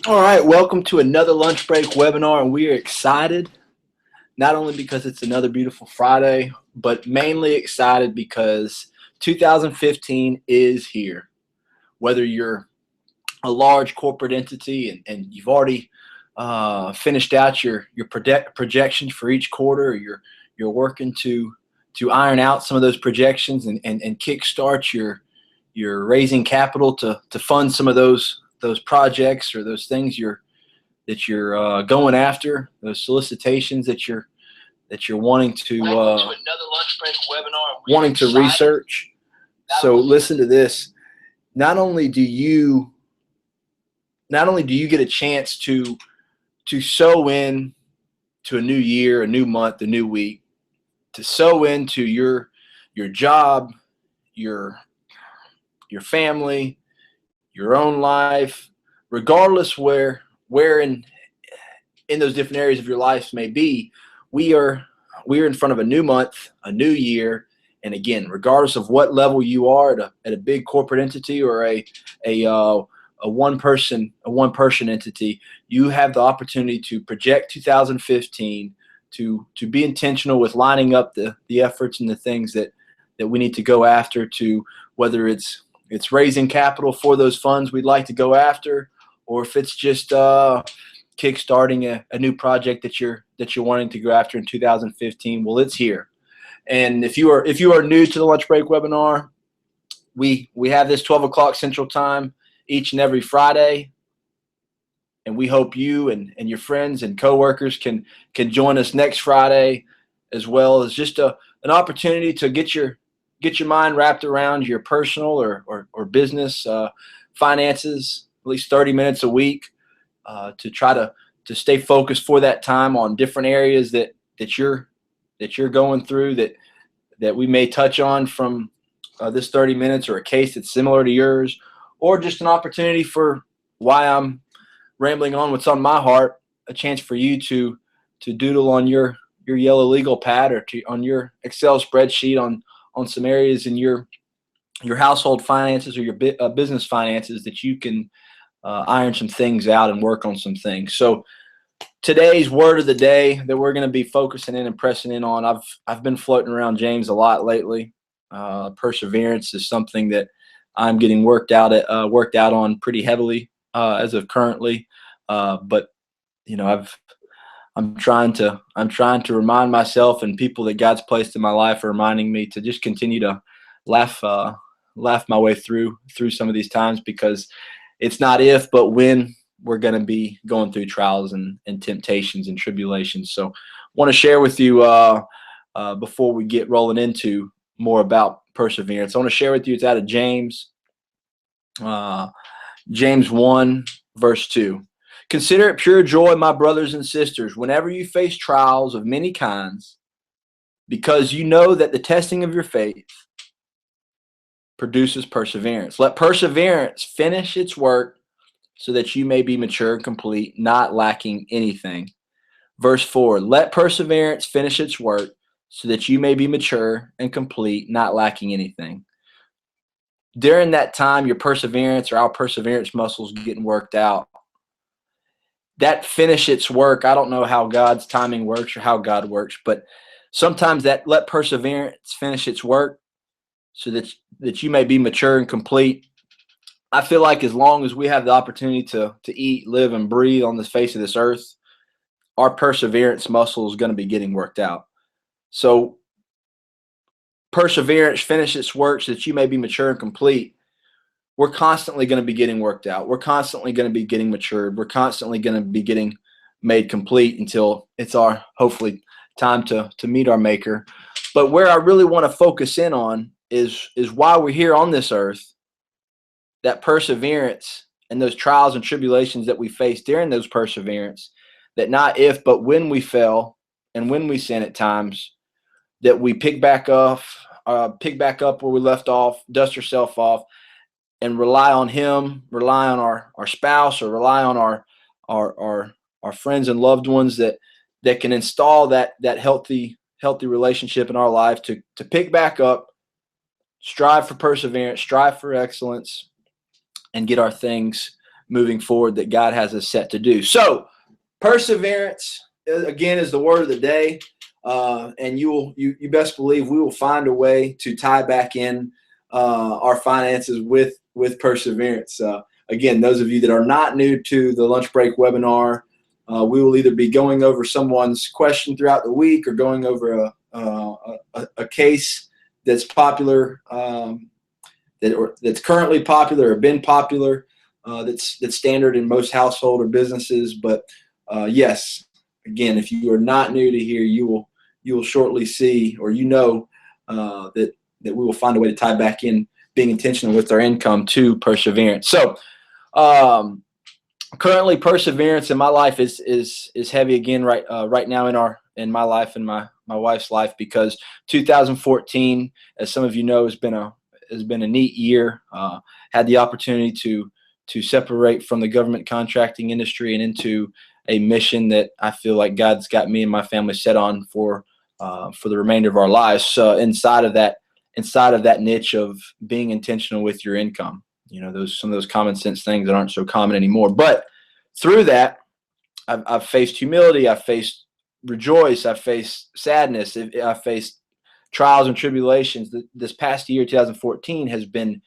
All right, welcome to another lunch break webinar, and we are excited not only because it's another beautiful Friday, but mainly excited because 2015 is here. Whether you're a large corporate entity and you've already finished out your projections for each quarter, or you're working to iron out some of those projections and kickstart your raising capital to fund some of those projects or those things you're going after, those solicitations that you're wanting to Welcome to another lunch break webinar. wanting to research. So listen to this. Not only do you get a chance to sow in to a new year, a new month, a new week, to sow into your job, your your family, your own life, regardless where in those different areas of your life may be. We are in front of a new month, a new year, and again, regardless of what level you are at a big corporate entity or a one person entity, you have the opportunity to project 2015, to be intentional with lining up the efforts and the things that we need to go after, to whether it's raising capital for those funds we'd like to go after, or if it's just kickstarting a new project that you're wanting to go after in 2015. Well, it's here. And if you are new to the lunch break webinar, we have this 12 o'clock Central Time each and every Friday, and we hope you and your friends and coworkers can join us next Friday, as well as just an opportunity to get your mind wrapped around your personal or business finances, at least 30 minutes a week, to try to stay focused for that time on different areas that you're going through, that we may touch on from this 30 minutes, or a case that's similar to yours, or just an opportunity for why I'm rambling on what's on my heart, a chance for you to doodle on your yellow legal pad, or on your Excel spreadsheet on some areas in your household finances or your business finances that you can iron some things out and work on some things. So today's word of the day that we're going to be focusing in and pressing in on, I've been floating around James a lot lately. Perseverance is something that I'm getting worked out on pretty heavily as of currently. But you know, I'm trying to remind myself, and people that God's placed in my life are reminding me to just continue to laugh my way through some of these times, because it's not if, but when we're going to be going through trials and temptations and tribulations. So want to share with you before we get rolling into more about perseverance. I want to share with you, it's out of James 1 verse 2. Consider it pure joy, my brothers and sisters, whenever you face trials of many kinds, because you know that the testing of your faith produces perseverance. Let perseverance finish its work, so that you may be mature and complete, not lacking anything. Verse 4, let perseverance finish its work, so that you may be mature and complete, not lacking anything. During that time, your perseverance, or our perseverance muscles, getting worked out. That finish its work, I don't know how God's timing works or how God works, but sometimes that let perseverance finish its work, so that you may be mature and complete. I feel like as long as we have the opportunity to eat, live, and breathe on the face of this earth, our perseverance muscle is going to be getting worked out. So perseverance, finish its work, so that you may be mature and complete. We're constantly going to be getting worked out. We're constantly going to be getting matured. We're constantly going to be getting made complete until it's our, hopefully, time to meet our Maker. But where I really want to focus in on is while we're here on this earth, that perseverance and those trials and tribulations that we face during those perseverance, that not if, but when we fail and when we sin at times, that we pick back up where we left off, dust ourselves off, and rely on Him, rely on our spouse, or rely on our friends and loved ones that can install that healthy relationship in our life, to pick back up, strive for perseverance, strive for excellence, and get our things moving forward that God has us set to do. So perseverance, again, is the word of the day. And you best believe we will find a way to tie back in our finances with perseverance. Again, those of you that are not new to the lunch break webinar, we will either be going over someone's question throughout the week or going over a case that's popular, that's currently popular or been popular, that's standard in most household or businesses. But yes, again, if you are not new to here, you will shortly see, or that we will find a way to tie back in being intentional with our income to perseverance. So currently, perseverance in my life is heavy again right now in my life and my wife's life, because 2014, as some of you know, has been a neat year. Had the opportunity to separate from the government contracting industry and into a mission that I feel like God's got me and my family set on for the remainder of our lives. So inside of that niche of being intentional with your income, some of those common sense things that aren't so common anymore. But through that, I've faced humility, I've faced rejoice, I've faced sadness, I've faced trials and tribulations. This past year, 2014, has been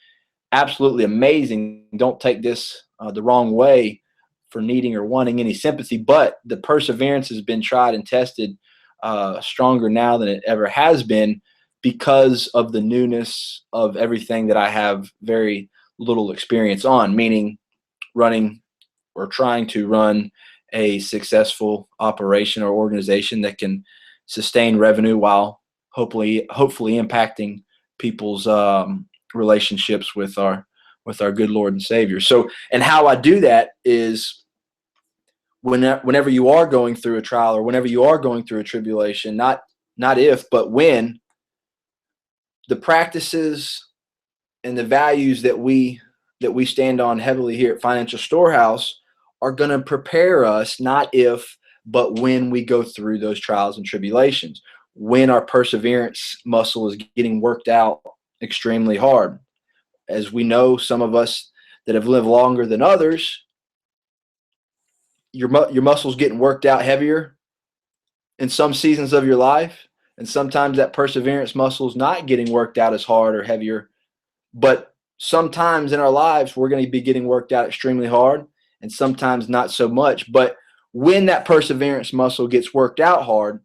absolutely amazing. Don't take this the wrong way for needing or wanting any sympathy, but the perseverance has been tried and tested stronger now than it ever has been, because of the newness of everything that I have very little experience on, meaning running or trying to run a successful operation or organization that can sustain revenue while hopefully impacting people's relationships with our good Lord and Savior. So, and how I do that is whenever you are going through a trial or whenever you are going through a tribulation, not if, but when, the practices and the values that we stand on heavily here at Financial Storehouse are going to prepare us, not if, but when we go through those trials and tribulations, when our perseverance muscle is getting worked out extremely hard. As we know, some of us that have lived longer than others, your muscles getting worked out heavier in some seasons of your life, and sometimes that perseverance muscle is not getting worked out as hard or heavier. But sometimes in our lives, we're going to be getting worked out extremely hard, and sometimes not so much. But when that perseverance muscle gets worked out hard,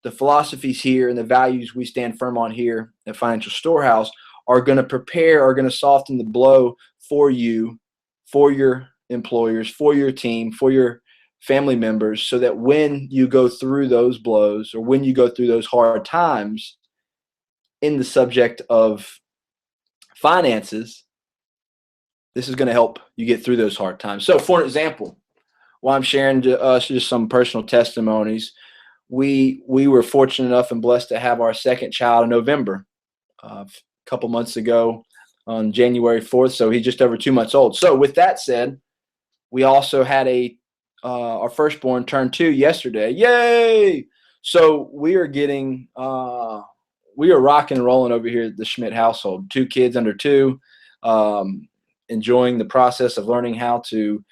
the philosophies here and the values we stand firm on here at Financial Storehouse are going to soften the blow for you, for your employers, for your team, for your family members, so that when you go through those blows or when you go through those hard times in the subject of finances, this is going to help you get through those hard times. So for an example, while I'm sharing to us just some personal testimonies, we were fortunate enough and blessed to have our second child in November, a couple months ago on January 4th. So he's just over 2 months old. So with that said, we also had our firstborn turned 2 yesterday. Yay! So we are rocking and rolling over here at the Schmidt household. 2 kids under 2, enjoying the process of learning how to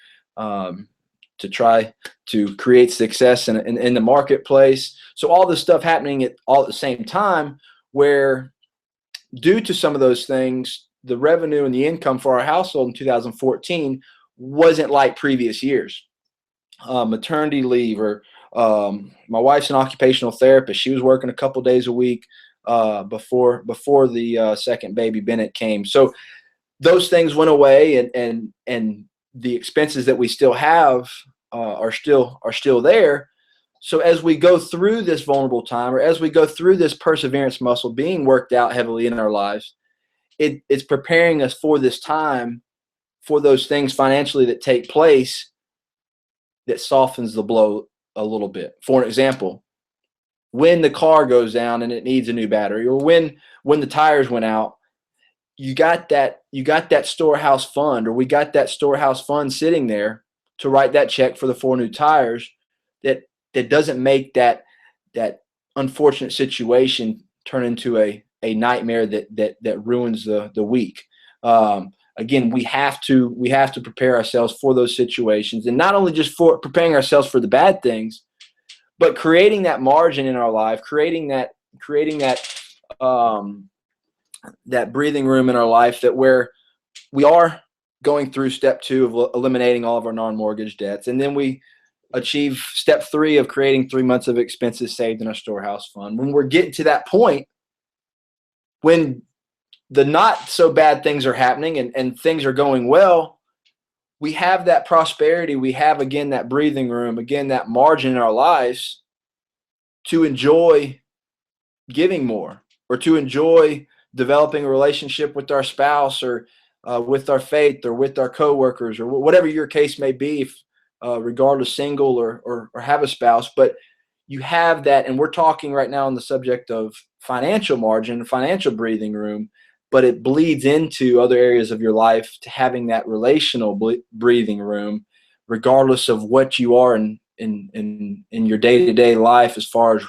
try to create success in the marketplace. So all this stuff happening all at the same time, where due to some of those things, the revenue and the income for our household in 2014 wasn't like previous years. Maternity leave, or my wife's an occupational therapist. She was working a couple days a week before the second baby Bennett came. So those things went away, and the expenses that we still have are still there. So as we go through this vulnerable time, or as we go through this perseverance muscle being worked out heavily in our lives, it's preparing us for this time, for those things financially that take place, that softens the blow a little bit. For an example, when the car goes down and it needs a new battery, or when the tires went out, you got that storehouse fund, or we got that storehouse fund sitting there to write that check for the 4 new tires, that doesn't make that unfortunate situation turn into a nightmare that ruins the week. again, we have to prepare ourselves for those situations, and not only just for preparing ourselves for the bad things, but creating that margin in our life, creating that um, that breathing room in our life, that where we are going through step 2 of eliminating all of our non-mortgage debts, and then we achieve step 3 of creating 3 months of expenses saved in our storehouse fund. When we're getting to that point, when the not so bad things are happening and things are going well, we have that prosperity. We have, again, that breathing room, again, that margin in our lives to enjoy giving more, or to enjoy developing a relationship with our spouse, or with our faith, or with our coworkers, or whatever your case may be, if, regardless single or have a spouse. But you have that, and we're talking right now on the subject of financial margin, financial breathing room, but it bleeds into other areas of your life, to having that relational breathing room, regardless of what you are in your day-to-day life, as far as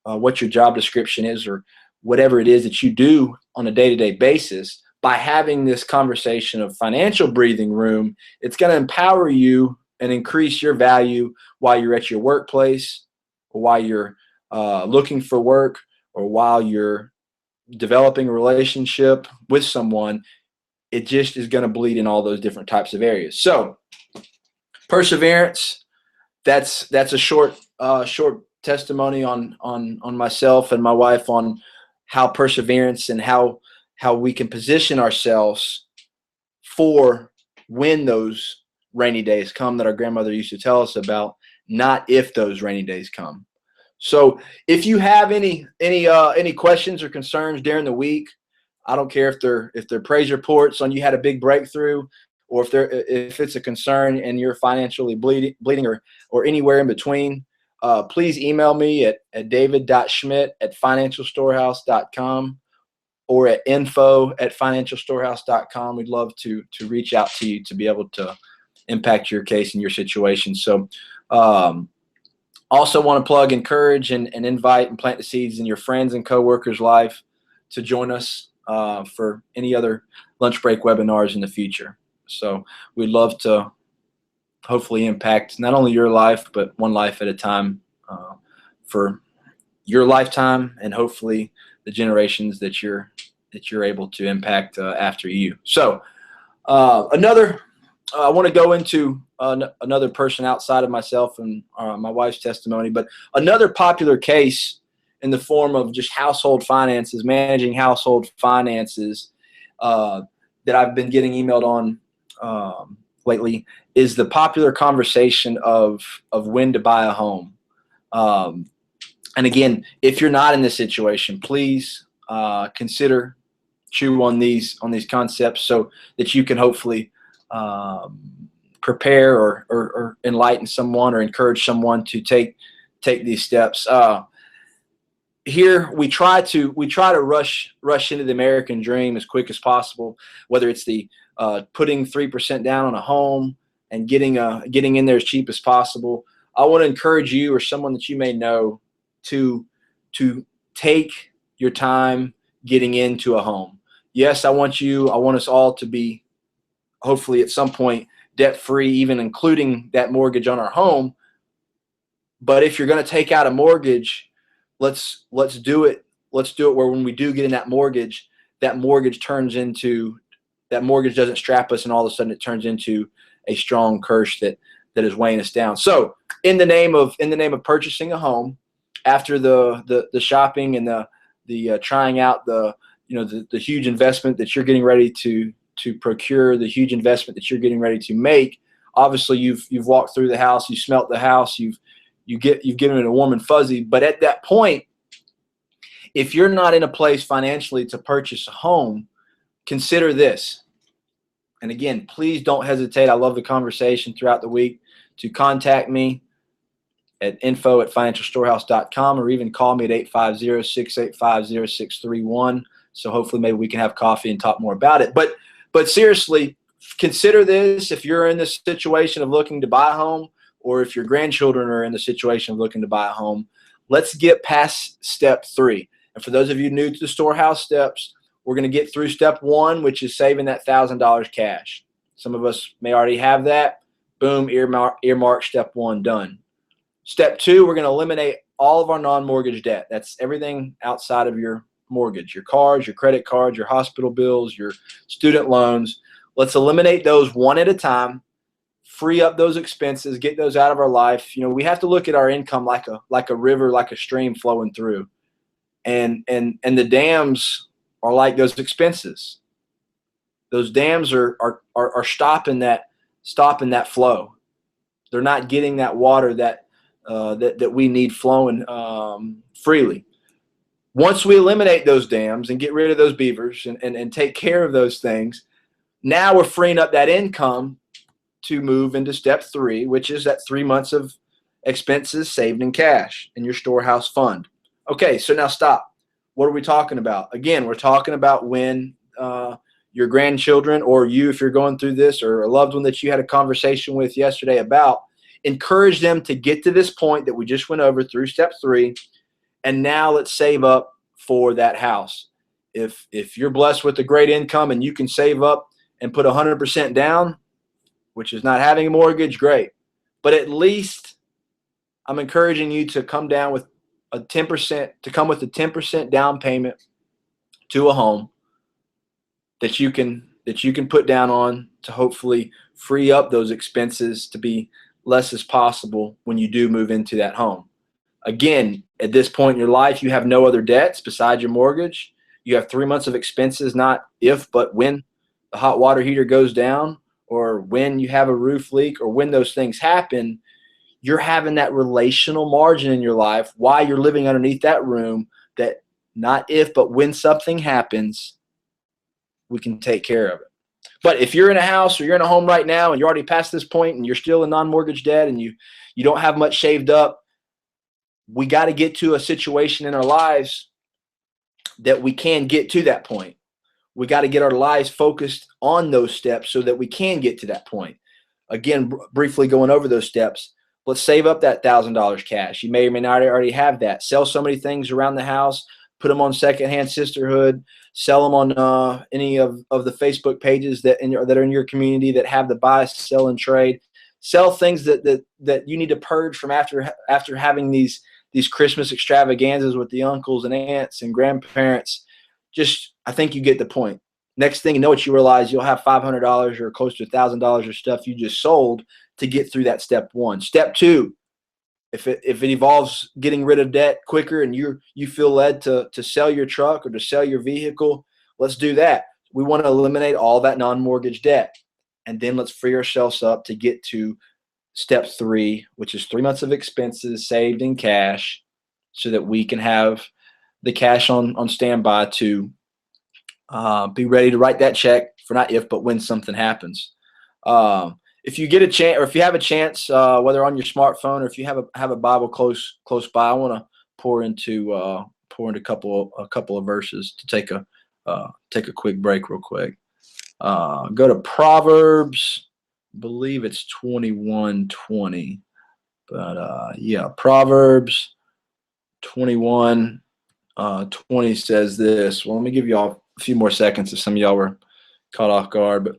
what your job description is, or whatever it is that you do on a day-to-day basis. By having this conversation of financial breathing room, it's going to empower you and increase your value while you're at your workplace, or while you're looking for work, or while you're developing a relationship with someone. It just is going to bleed in all those different types of areas. So perseverance, that's a short testimony on myself and my wife, on how perseverance and how we can position ourselves for when those rainy days come that our grandmother used to tell us about, not if those rainy days come. So if you have any questions or concerns during the week, I don't care if they're praise reports on you had a big breakthrough, or if it's a concern and you're financially bleeding or anywhere in between, please email me at david.schmidt@financialstorehouse.com, or at info@financialstorehouse.com. We'd love to reach out to you to be able to impact your case and your situation. So also want to plug, encourage, and invite and plant the seeds in your friends and coworkers' life to join us for any other lunch break webinars in the future. So we'd love to hopefully impact not only your life, but one life at a time, for your lifetime, and hopefully the generations that you're able to impact after you. So I want to go into another person outside of myself and my wife's testimony, but another popular case in the form of just household finances, managing household finances, that I've been getting emailed on lately, is the popular conversation of when to buy a home. And again, if you're not in this situation, please consider chew on these concepts, so that you can hopefully prepare or enlighten someone, or encourage someone to take these steps. Here we try to rush into the American dream as quick as possible, whether it's the putting 3% down on a home and getting in there as cheap as possible. I want to encourage you, or someone that you may know, to take your time getting into a home. Yes, I want us all to be, hopefully at some point, debt-free, even including that mortgage on our home. But if you're going to take out a mortgage, let's do it where when we do get in that mortgage doesn't strap us, and all of a sudden it turns into a strong curse that is weighing us down. So in the name of purchasing a home, after the shopping and the trying out, the huge investment that you're getting ready to procure, the huge investment that you're getting ready to make, obviously you've walked through the house, you smelt the house, you've given it a warm and fuzzy. But at that point, if you're not in a place financially to purchase a home, consider this. And again, please don't hesitate. I love the conversation throughout the week, to contact me at info@financialstorehouse.com, or even call me at 850-685-0631. So hopefully maybe we can have coffee and talk more about it. But seriously, consider this. If you're in this situation of looking to buy a home, or if your grandchildren are in the situation of looking to buy a home, let's get past step 3. And for those of you new to the storehouse steps, we're going to get through step one, which is saving that $1,000 cash. Some of us may already have that. Boom, earmark step one, done. Step two, we're going to eliminate all of our non-mortgage debt. That's everything outside of your mortgage, your cars, your credit cards, your hospital bills, your student loans. Let's eliminate those one at a time, free up those expenses, get those out of our life. We have to look at our income like a river, like a stream flowing through. And the dams are like those expenses. Those dams are stopping that flow. They're not getting that water that we need flowing freely. Once we eliminate those dams and get rid of those beavers and take care of those things, now we're freeing up that income to move into step three, which is that 3 months of expenses saved in cash in your storehouse fund. Okay, so now stop. What are we talking about? Again, we're talking about when your grandchildren, or you, if you're going through this, or a loved one that you had a conversation with yesterday about, encourage them to get to this point that we just went over through step three, and now let's save up for that house. If you're blessed with a great income and you can save up and put 100% down, which is not having a mortgage, great. But at least I'm encouraging you to come down with a 10% down payment to a home that you can put down on to hopefully free up those expenses to be less as possible when you do move into that home. Again, at this point in your life, you have no other debts besides your mortgage. You have 3 months of expenses, not if, but when the hot water heater goes down, or when you have a roof leak, or when those things happen. You're having that relational margin in your life while you're living underneath that room, that not if, but when something happens, we can take care of it. But if you're in a house or you're in a home right now and you're already past this point and you're still in non-mortgage debt and you don't have much shaved up, we got to get to a situation in our lives that we can get to that point. We got to get our lives focused on those steps so that we can get to that point. Again, briefly going over those steps. Let's save up that $1,000 cash. You may or may not already have that. Sell so many things around the house. Put them on Secondhand Sisterhood. Sell them on any of the Facebook pages that are in your community that have the buy, sell, and trade. Sell things that you need to purge from after having these Christmas extravaganzas with the uncles and aunts and grandparents. I think you get the point. Next thing you know, you realize you'll have $500 or close to $1,000 of stuff you just sold to get through that step one. Step two, if it involves getting rid of debt quicker and you feel led to sell your truck or to sell your vehicle, let's do that. We want to eliminate all that non-mortgage debt. And then let's free ourselves up to get to step three, which is 3 months of expenses saved in cash, so that we can have the cash on standby to be ready to write that check for not if, but when something happens. If you get a chance, or if you have a chance, whether on your smartphone or if you have a Bible close by, I want to pour into a couple of verses to take a quick break real quick. Go to Proverbs, I believe it's 21:20, but yeah, Proverbs 21:20 says this. Well, let me give y'all a few more seconds if some of y'all were caught off guard, but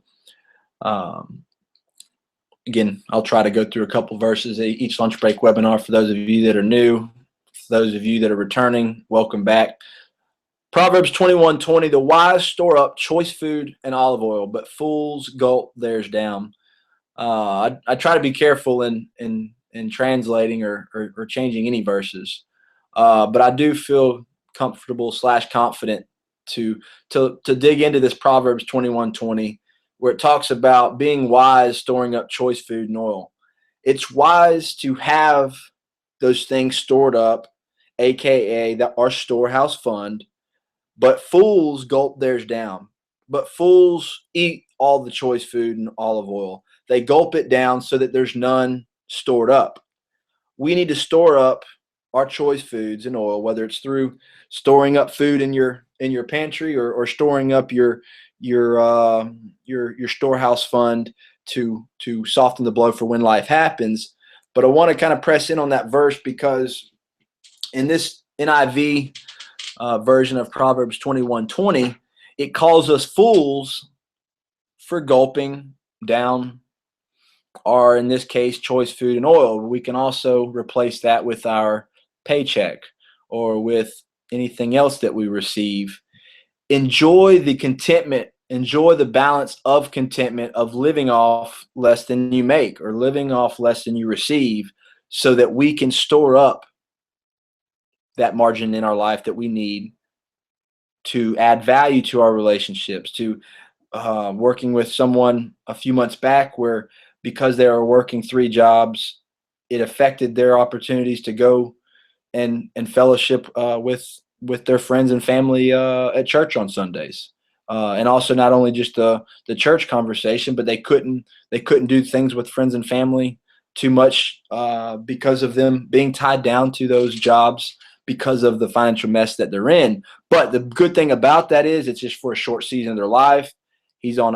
again, I'll try to go through a couple verses each lunch break webinar for those of you that are new. For those of you that are returning, welcome back. Proverbs 21:20, the wise store up choice food and olive oil, but fools gulp theirs down. I try to be careful in translating or changing any verses, but I do feel comfortable / confident to dig into this Proverbs 21:20, where it talks about being wise, storing up choice food and oil. It's wise to have those things stored up, aka our storehouse fund, but fools gulp theirs down. But fools eat all the choice food and olive oil. They gulp it down so that there's none stored up. We need to store up our choice foods and oil, whether it's through storing up food in your pantry or storing up your storehouse fund to soften the blow for when life happens. But I want to kind of press in on that verse, because in this NIV version of Proverbs 21:20, It calls us fools for gulping down our, in this case, choice food and oil. We can also replace that with our paycheck or with anything else that we receive. Enjoy the contentment, enjoy the balance of contentment of living off less than you make or living off less than you receive, so that we can store up that margin in our life that we need to add value to our relationships, to working with someone a few months back where, because they were working 3 jobs, it affected their opportunities to go and fellowship with their friends and family at church on Sundays. And also not only just the church conversation, but they couldn't do things with friends and family too much because of them being tied down to those jobs because of the financial mess that they're in. But the good thing about that is it's just for a short season of their life. He's on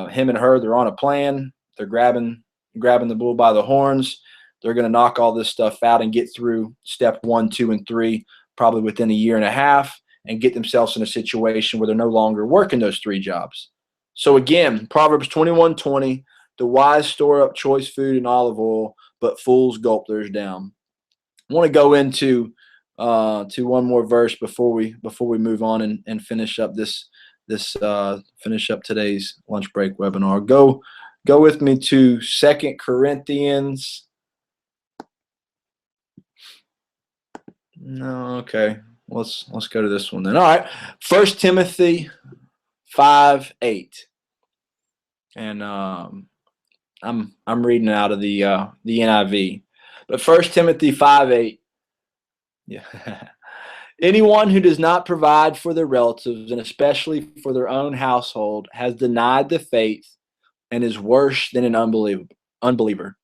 him and her. They're on a plan. They're grabbing the bull by the horns. They're going to knock all this stuff out and get through step 1, 2, and 3 probably within a year and a half, and get themselves in a situation where they're no longer working those 3 jobs. So again, Proverbs 21:20, the wise store up choice food and olive oil, but fools gulp theirs down. I want to go into to one more verse before we move on and finish up finish up today's lunch break webinar. Go with me to 2 Corinthians. No, okay. Let's go to this one then. All right. 1 Timothy 5:8. And I'm reading out of the NIV. But 1 Timothy 5:8. Yeah. Anyone who does not provide for their relatives, and especially for their own household, has denied the faith and is worse than an unbeliever.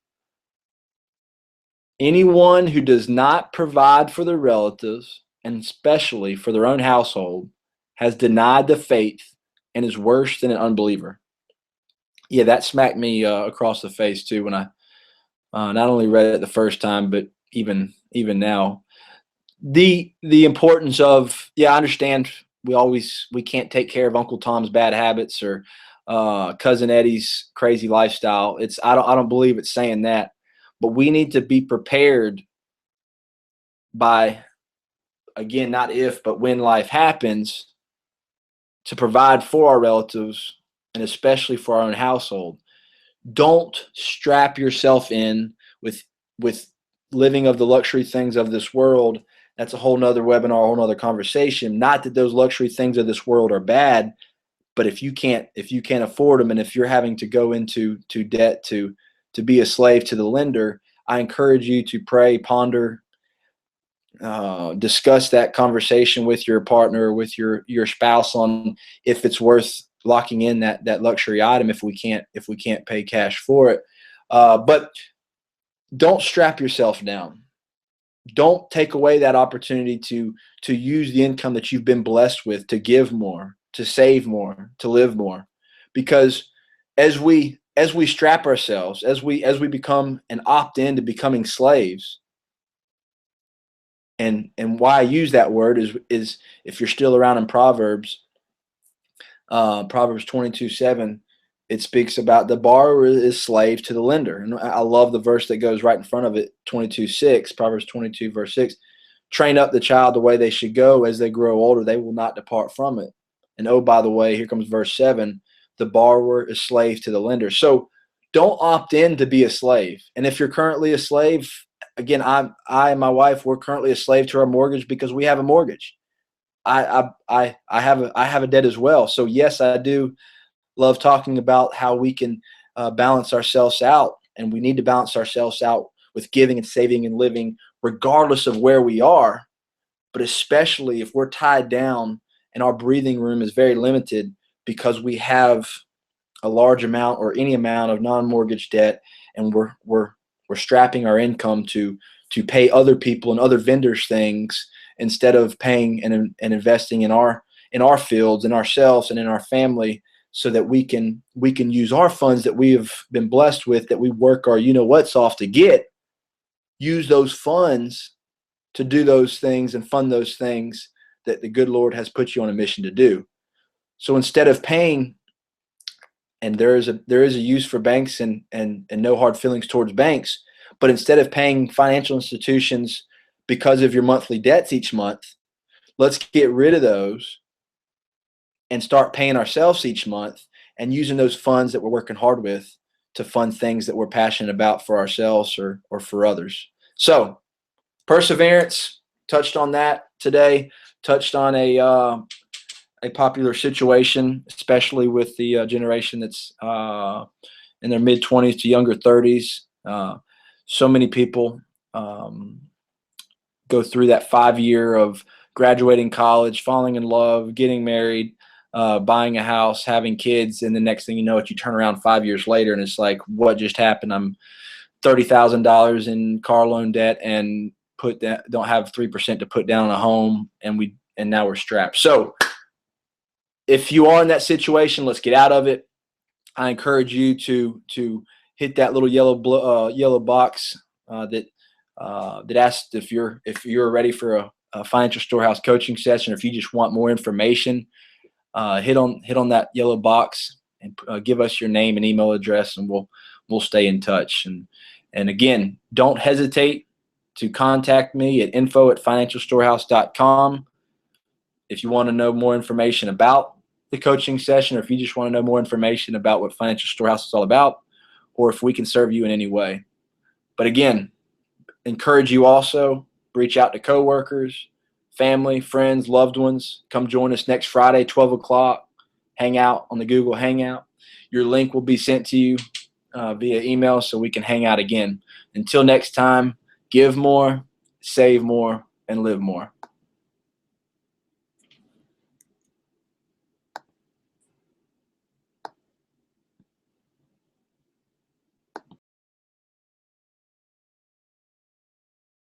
Anyone who does not provide for their relatives, and especially for their own household, has denied the faith and is worse than an unbeliever. Yeah, that smacked me across the face too when I not only read it the first time, but even now. The importance of, I understand we can't take care of Uncle Tom's bad habits or Cousin Eddie's crazy lifestyle. I don't believe it's saying that, but we need to be prepared by, again, not if, but when life happens, to provide for our relatives and especially for our own household. Don't strap yourself in with living of the luxury things of this world. That's a whole nother webinar, a whole nother conversation. Not that those luxury things of this world are bad, but if you can't afford them, and if you're having to go into debt to be a slave to the lender, I encourage you to pray, ponder, discuss that conversation with your partner, with your spouse, on if it's worth locking in that luxury item if we can't pay cash for it. But don't strap yourself down. Don't take away that opportunity to use the income that you've been blessed with to give more, to save more, to live more. Because as we strap ourselves, as we become and opt in to becoming slaves, and why I use that word is if you're still around in Proverbs 22:7, it speaks about the borrower is slave to the lender. And I love the verse that goes right in front of it, 22:6, Proverbs 22, verse 6. Train up the child the way they should go. As they grow older, they will not depart from it. And oh, by the way, here comes verse 7. The borrower is slave to the lender. So don't opt in to be a slave. And if you're currently a slave, again, I and my wife, we're currently a slave to our mortgage because we have a mortgage. I have a debt as well. So yes, I do love talking about how we can balance ourselves out, and we need to balance ourselves out with giving and saving and living regardless of where we are, but especially if we're tied down and our breathing room is very limited because we have a large amount or any amount of non-mortgage debt, and we're strapping our income to pay other people and other vendors things instead of paying and investing in our fields and ourselves and in our family, so that we can use our funds that we have been blessed with, that we work our what's off to get, use those funds to do those things and fund those things that the good Lord has put you on a mission to do. So instead of paying, and there is a use for banks and no hard feelings towards banks, but instead of paying financial institutions because of your monthly debts each month, let's get rid of those and start paying ourselves each month and using those funds that we're working hard with to fund things that we're passionate about for ourselves or for others. So perseverance, touched on that today, touched on a popular situation, especially with the generation that's in their mid-20s to younger 30s. So many people go through that 5 year of graduating college, falling in love, getting married, buying a house, having kids, and the next thing you know, you turn around 5 years later, and it's like, what just happened? I'm $30,000 in car loan debt and don't have 3% to put down on a home, and now we're strapped. So if you are in that situation, let's get out of it. I encourage you to hit that little yellow box that asks if you're ready for a financial storehouse coaching session, or if you just want more information. Hit on that yellow box and give us your name and email address, and we'll stay in touch. And again, don't hesitate to contact me at info@financialstorehouse.com if you want to know more information about the coaching session, or if you just want to know more information about what Financial Storehouse is all about, or if we can serve you in any way. But again, encourage you also reach out to coworkers, family, friends, loved ones. Come join us next Friday, 12 o'clock. Hang out on the Google Hangout. Your link will be sent to you via email so we can hang out again. Until next time, give more, save more, and live more.